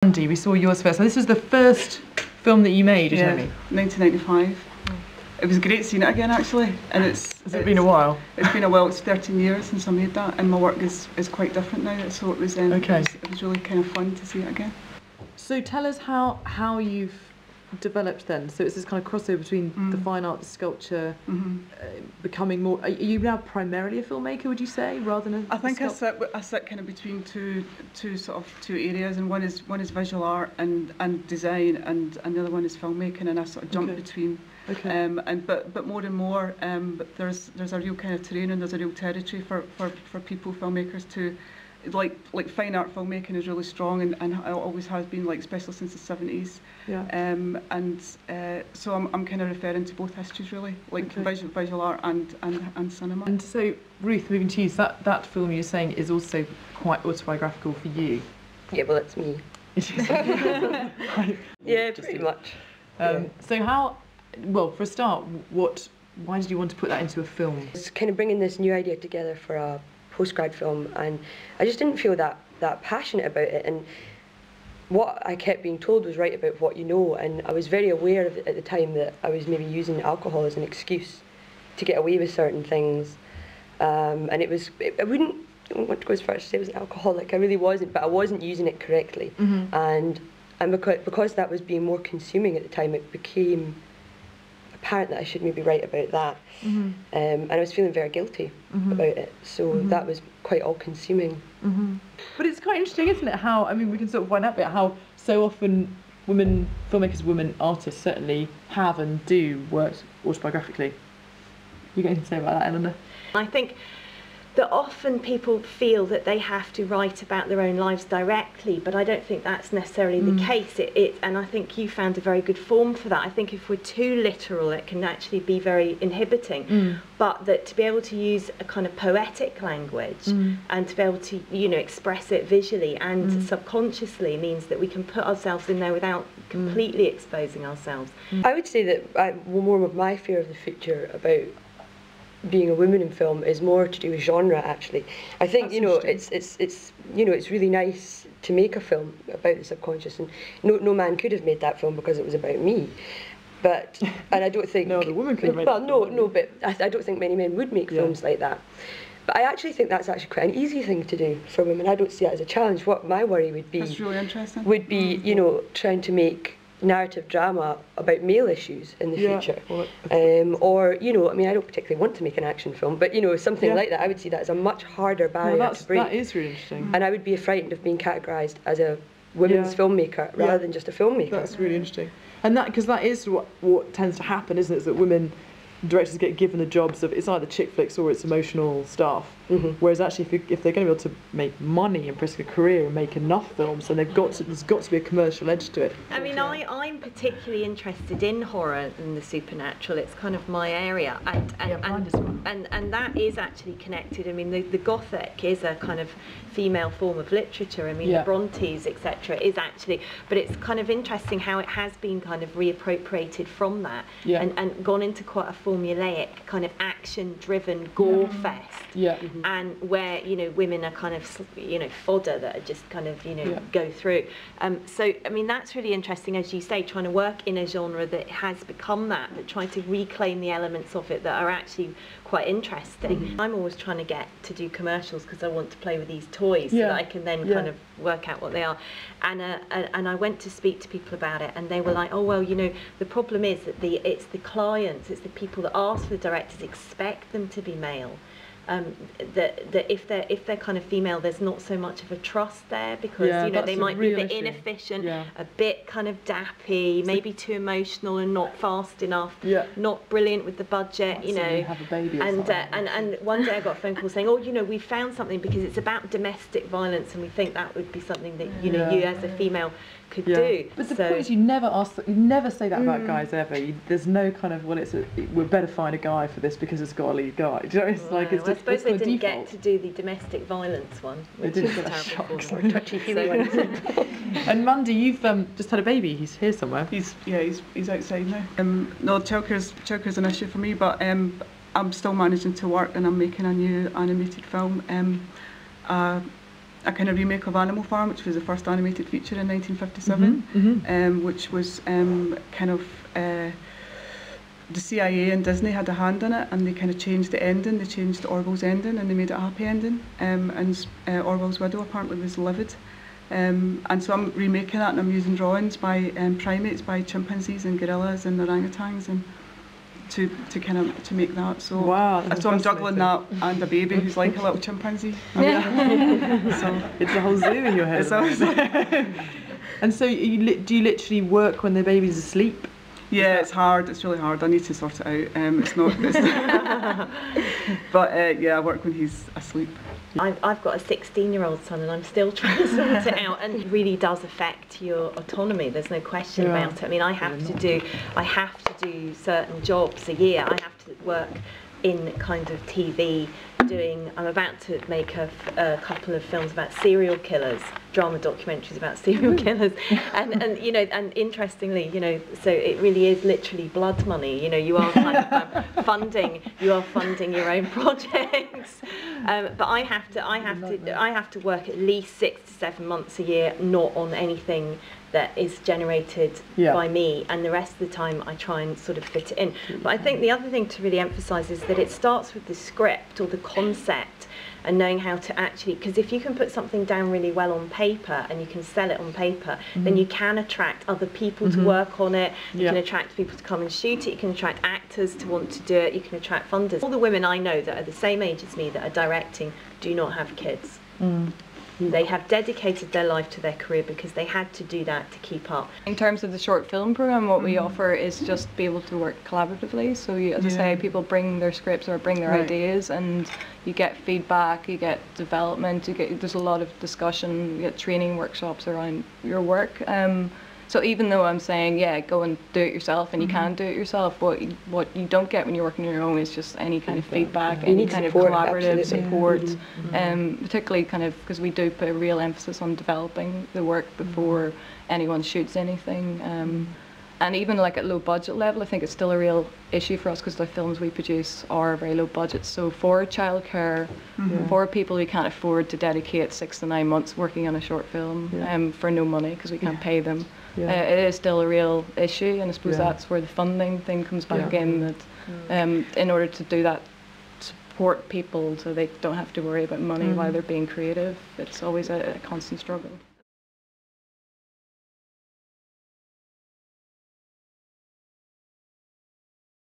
Andy, we saw yours first. So this was the first film that you made, you told me? 1995. It was great seeing it again, actually. And has it been a while? It's been a while. It's 13 years since I made that, and my work is quite different now. So it was it was really kind of fun to see it again. So tell us how you've developed then. So it's this kind of crossover between the fine art, the sculpture, becoming more. Are you now primarily a filmmaker, would you say, rather than I think I sit kind of between two areas, and one is visual art and design, and the other one is filmmaking, and I sort of jump between. Okay. But more and more, but there's a real kind of terrain, and there's a real territory for people, filmmakers, to like fine art filmmaking is really strong, and it always has been, like, especially since the 70s. Yeah. So I'm kind of referring to both histories, really, like visual art and cinema. And so, Ruth, moving to you, so that film you're saying is also quite autobiographical for you. Yeah, well, it's me. Yeah, pretty much. So how? Well, for a start, why did you want to put that into a film? It's kind of bringing this new idea together for a postgrad film, and I just didn't feel that passionate about it, and what I kept being told was write about what you know, and I was very aware of it at the time that I was maybe using alcohol as an excuse to get away with certain things, and I wouldn't want to go as far as to say I was an alcoholic. I really wasn't, but I wasn't using it correctly, and because that was being more consuming at the time, it became apparent that I should maybe write about that, and I was feeling very guilty about it, so that was quite all-consuming. But it's quite interesting, isn't it, how, I mean, we can sort of find out a bit how so often women filmmakers, women artists certainly have and do work autobiographically. You got anything to say about that, Eleanor? I think that often people feel that they have to write about their own lives directly, but I don't think that's necessarily the case. And I think you found a very good form for that. I think if we're too literal, it can actually be very inhibiting. But that to be able to use a kind of poetic language and to be able to, you know, express it visually and subconsciously means that we can put ourselves in there without completely exposing ourselves. I would say that more of my fear of the future about being a woman in film is more to do with genre, actually. I think, you know, it's really nice to make a film about the subconscious, and no man could have made that film because it was about me. But and I don't think no other woman could have made but I don't think many men would make films like that. But I actually think that's actually quite an easy thing to do for women. I don't see it as a challenge. What my worry would be, that's really interesting, would be, you know, trying to make narrative drama about male issues in the future, or, you know, I mean, I don't particularly want to make an action film, but, you know, something like that, I would see that as a much harder barrier to break. That is really interesting. And I would be frightened of being categorised as a women's filmmaker rather than just a filmmaker. That's really interesting. And that, because that is what tends to happen, isn't it? Is that women directors get given the jobs of, it's either chick flicks or it's emotional stuff. Whereas actually, if they're going to be able to make money and risk a career and make enough films, then there's got to be a commercial edge to it. I mean, I'm particularly interested in horror and the supernatural. It's kind of my area, and that is actually connected. I mean, the Gothic is a kind of female form of literature. I mean, the Brontes, etc., is actually, but it's kind of interesting how it has been kind of reappropriated from that and gone into quite a formulaic kind of action-driven gore fest. And where, you know, women are kind of, you know, fodder that are just kind of, you know, go through. So, I mean, that's really interesting, as you say, trying to work in a genre that has become that, but trying to reclaim the elements of it that are actually quite interesting. I'm always trying to get to do commercials because I want to play with these toys so that I can then kind of work out what they are. And I went to speak to people about it, and they were like, oh, well, you know, the problem is that it's the clients, it's the people that ask for the directors, expect them to be male. That if they're kind of female, there's not so much of a trust there, because you know, they might be a bit inefficient, a bit kind of dappy, maybe too emotional and not fast enough, not brilliant with the budget, you know. Have a baby and one day I got a phone call saying, oh, you know, we found something because it's about domestic violence, and we think that would be something that, you know, you as a female could do. But the point is, you never say that about guys ever. There's no kind of, well, we're better find a guy for this because it's got a lead guy. Do you know, it's like, it's I suppose they didn't default. get to do the domestic violence one, which is terrible. Touchy-feely one. And Mandy, you've just had a baby. He's here somewhere. He's outside now. No, childcare's an issue for me, but I'm still managing to work, and I'm making a new animated film. a kind of remake of Animal Farm, which was the first animated feature in 1957, which was kind of the CIA and Disney had a hand in it, and they kind of changed the ending. They changed Orwell's ending, and they made it a happy ending. And Orwell's widow apparently was livid. And so I'm remaking that, and I'm using drawings by primates, by chimpanzees and gorillas and orangutans, and to make that. So wow, so I'm juggling that and a baby who's like a little chimpanzee. So it's a whole zoo in your head. And so do you literally work when the baby's asleep? Yeah, it's hard. It's really hard. I need to sort it out. It's not. But yeah, I work when he's asleep. I've got a 16-year-old son, and I'm still trying to sort it out. And it really does affect your autonomy. There's no question about it. I mean, I have to do certain jobs a year. I have to work in kind of TV. I'm about to make a couple of films about serial killers, drama documentaries about serial killers, and you know, and interestingly, you know, so it really is literally blood money. You know, you are kind of funding your own projects, but I have to work at least 6 to 7 months a year, not on anything that is generated by me, and the rest of the time I try and sort of fit it in. But I think the other thing to really emphasise is that it starts with the script or the concept, and knowing how to actually, because if you can put something down really well on paper and you can sell it on paper, then you can attract other people to work on it, you can attract people to come and shoot it, you can attract actors to want to do it, you can attract funders. All the women I know that are the same age as me that are directing do not have kids. They have dedicated their life to their career because they had to do that to keep up. In terms of the short film programme, what we offer is just be able to work collaboratively. So as I say, people bring their scripts or bring their ideas, and you get feedback, you get development, there's a lot of discussion, you get training workshops around your work. So even though I'm saying, go and do it yourself, and you can do it yourself, what you don't get when you're working on your own is just any kind of feedback, any kind of collaborative support, particularly kind of because we do put a real emphasis on developing the work before anyone shoots anything. And even like at low budget level, I think it's still a real issue for us because the films we produce are very low budget. So for childcare, for people who can't afford to dedicate 6 to 9 months working on a short film for no money because we can't pay them, it is still a real issue. And I suppose that's where the funding thing comes back in. That in order to do that, support people so they don't have to worry about money while they're being creative. It's always a constant struggle.